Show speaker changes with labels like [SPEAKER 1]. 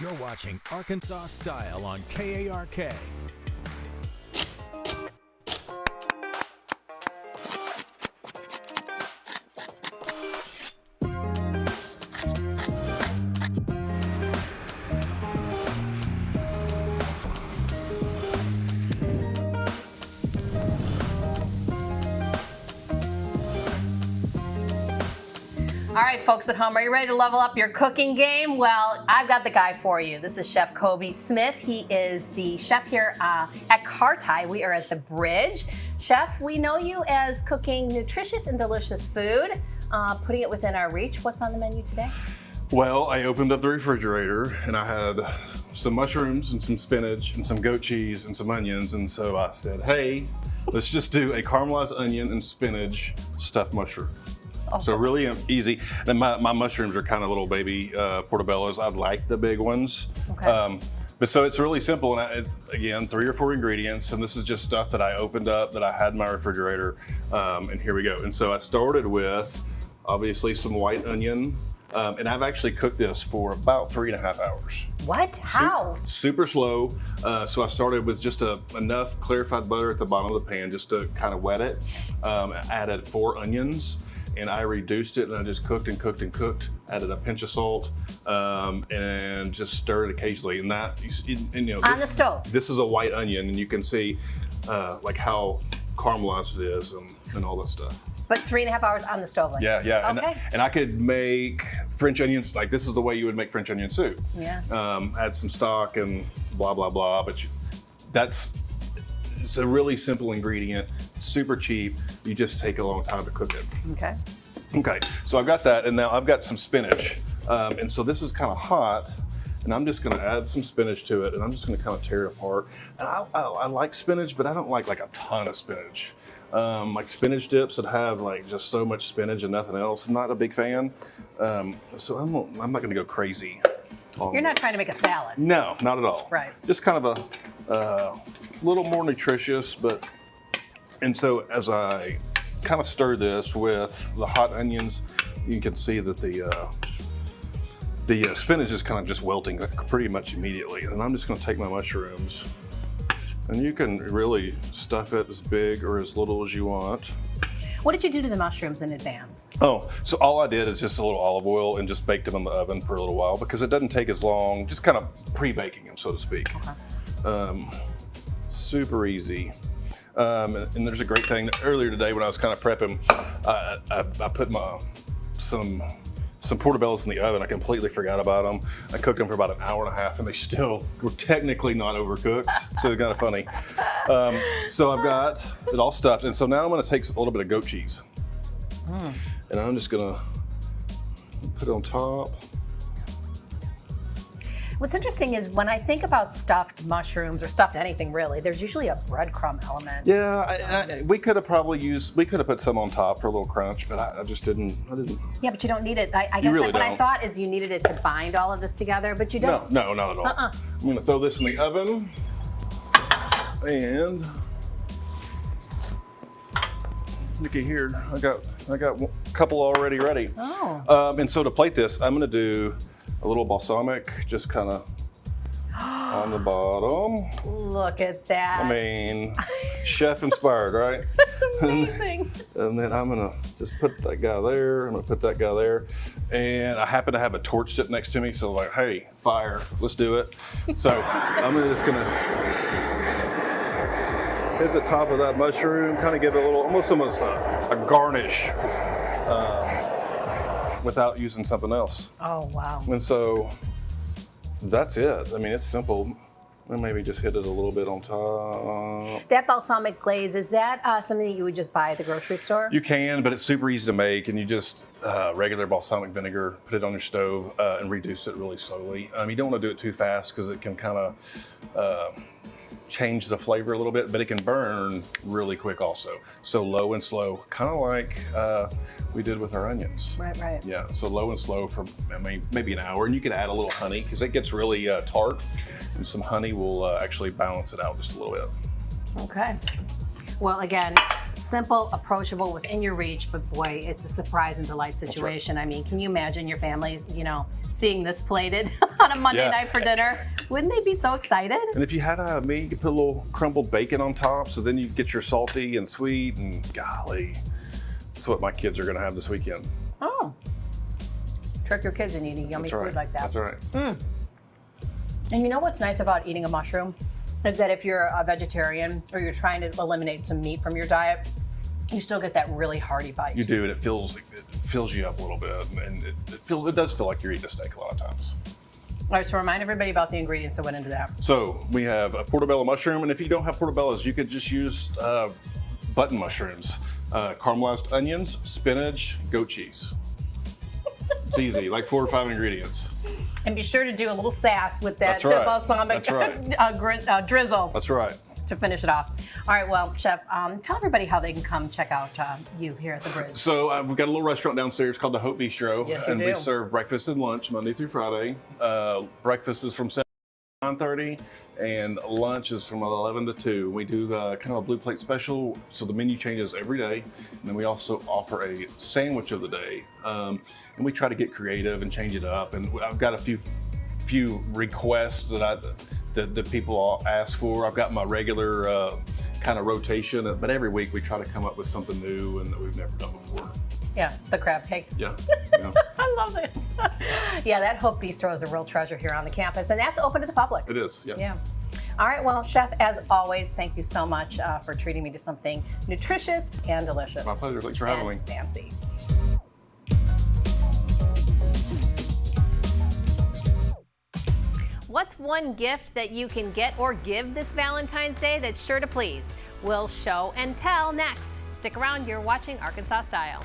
[SPEAKER 1] You're watching Arkansas Style on KARK.
[SPEAKER 2] All right, folks at home, are you ready to level up your cooking game? Well, I've got the guy for you. This is Chef Coby Smith. He is the chef here at Kartai. We are at the Bridge. Chef, we know you as cooking nutritious and delicious food, putting it within our reach. What's on the menu today?
[SPEAKER 3] Well, I opened up the refrigerator and I had some mushrooms and some spinach and some goat cheese and some onions. And so I said, hey, let's just do a caramelized onion and spinach stuffed mushroom. So really easy. And my mushrooms are kind of little baby portobellos. I like the big ones.
[SPEAKER 2] Okay.
[SPEAKER 3] But so it's really simple. And again, 3 or 4 ingredients. And this is just stuff that I opened up that I had in my refrigerator. And here we go. And so I started with obviously some white onion. And I've actually cooked this for about 3.5 hours.
[SPEAKER 2] What? How?
[SPEAKER 3] Super slow. So I started with just enough clarified butter at the bottom of the pan just to kind of wet it. I added 4 onions. And I reduced it and I just cooked and cooked and cooked, added a pinch of salt, and just stirred it occasionally. And that, and, you know,
[SPEAKER 2] on the stove.
[SPEAKER 3] This is a white onion and you can see like how caramelized it is and all that stuff.
[SPEAKER 2] But 3.5 hours on the stove like this.
[SPEAKER 3] Yeah.
[SPEAKER 2] Okay.
[SPEAKER 3] And I could make French onions, like this is the way you would make French onion soup.
[SPEAKER 2] Yeah.
[SPEAKER 3] Add some stock and blah, blah, blah. But it's a really simple ingredient, super cheap. You just take a long time to cook it.
[SPEAKER 2] Okay.
[SPEAKER 3] Okay, so I've got that, and now I've got some spinach. And so this is kind of hot, and I'm just gonna add some spinach to it, and I'm just gonna kind of tear it apart. And I like spinach, but I don't like a ton of spinach. Like spinach dips that have like just so much spinach and nothing else, I'm not a big fan. So I'm not gonna go crazy.
[SPEAKER 2] You're not trying to make a salad.
[SPEAKER 3] No, not at all.
[SPEAKER 2] Right.
[SPEAKER 3] Just kind of a little more nutritious, but, and so as I kind of stir this with the hot onions, you can see that the spinach is kind of just wilting pretty much immediately. And I'm just gonna take my mushrooms, and you can really stuff it as big or as little as you want.
[SPEAKER 2] What did you do to the mushrooms in advance?
[SPEAKER 3] Oh, so all I did is just a little olive oil and just baked them in the oven for a little while because it doesn't take as long, just kind of pre-baking them, so to speak. Okay. Super easy. And there's a great thing that earlier today when I was kind of prepping, I put some portobellos in the oven. I completely forgot about them. I cooked them for about 1.5 hours and they still were technically not overcooked. So it's kind of funny. So I've got it all stuffed. And so now I'm gonna take a little bit of goat cheese. And I'm just gonna put it on top.
[SPEAKER 2] What's interesting is when I think about stuffed mushrooms or stuffed anything really, there's usually a breadcrumb element.
[SPEAKER 3] Yeah, we could have put some on top for a little crunch, but I just didn't.
[SPEAKER 2] Yeah, but you don't need it. I guess
[SPEAKER 3] really
[SPEAKER 2] what I
[SPEAKER 3] don't.
[SPEAKER 2] thought is you needed it to bind all of this together, but you don't.
[SPEAKER 3] No, not at all. I'm gonna throw this in the oven, and looky here, I got a couple already ready.
[SPEAKER 2] Oh.
[SPEAKER 3] And so to plate this, I'm gonna do a little balsamic, just kind of on the bottom.
[SPEAKER 2] Look at that.
[SPEAKER 3] I mean, chef inspired, right?
[SPEAKER 2] That's amazing.
[SPEAKER 3] And then I'm gonna just put that guy there. I'm gonna put that guy there. And I happen to have a torch sitting next to me, so like, hey, fire, let's do it. So I'm just gonna hit the top of that mushroom, kind of give it almost a garnish. Without using something else.
[SPEAKER 2] Oh, wow.
[SPEAKER 3] And so that's it. I mean, it's simple. And maybe just hit it a little bit on top.
[SPEAKER 2] That balsamic glaze, is that something that you would just buy at the grocery store?
[SPEAKER 3] You can, but it's super easy to make. And you just, regular balsamic vinegar, put it on your stove and reduce it really slowly. You don't want to do it too fast because it can kind of change the flavor a little bit, but it can burn really quick also. So low and slow, kind of like we did with our onions.
[SPEAKER 2] Right.
[SPEAKER 3] Yeah, so low and slow for maybe an hour, and you can add a little honey because it gets really tart, and some honey will actually balance it out just a little bit.
[SPEAKER 2] Okay. Well, again, simple, approachable, within your reach, but boy, it's a surprise and delight situation. I mean, can you imagine your family, seeing this plated on a Monday night for dinner? Wouldn't they be so excited?
[SPEAKER 3] And if you had meat, you could put a little crumbled bacon on top, so then you get your salty and sweet, and golly, that's what my kids are gonna have this weekend.
[SPEAKER 2] Oh, trick your kids into eating yummy food like that.
[SPEAKER 3] That's right.
[SPEAKER 2] And you know what's nice about eating a mushroom is that if you're a vegetarian or you're trying to eliminate some meat from your diet, you still get that really hearty bite.
[SPEAKER 3] You do, and it fills you up a little bit, and it does feel like you're eating a steak a lot of times.
[SPEAKER 2] All right, so remind everybody about the ingredients that went into that.
[SPEAKER 3] So we have a portobello mushroom, and if you don't have portobellos, you could just use button mushrooms, caramelized onions, spinach, goat cheese. It's easy, like 4 or 5 ingredients.
[SPEAKER 2] And be sure to do a little sass with that balsamic drizzle.
[SPEAKER 3] That's right.
[SPEAKER 2] To finish it off. All right, well, Chef, tell everybody how they can come check out you here at the Bridge.
[SPEAKER 3] So we've got a little restaurant downstairs called the Hope Bistro.
[SPEAKER 2] Yes,
[SPEAKER 3] and
[SPEAKER 2] do.
[SPEAKER 3] we serve breakfast and lunch Monday through Friday. Breakfast is from 7 to 9:30, and lunch is from 11 to 2. We do kind of a blue plate special, so the menu changes every day. And then we also offer a sandwich of the day. And we try to get creative and change it up. And I've got a few requests that people all ask for. I've got my regular kind of rotation, but every week we try to come up with something new and that we've never done before.
[SPEAKER 2] Yeah, the crab cake.
[SPEAKER 3] Yeah.
[SPEAKER 2] I love it. Yeah, that Hope Bistro is a real treasure here on the campus, and that's open to the public.
[SPEAKER 3] It is,
[SPEAKER 2] Yeah. All right, well, Chef, as always, thank you so much for treating me to something nutritious and delicious.
[SPEAKER 3] My pleasure. Thanks for having me.
[SPEAKER 2] Fancy. What's one gift that you can get or give this Valentine's Day that's sure to please? We'll show and tell next. Stick around, you're watching Arkansas Style.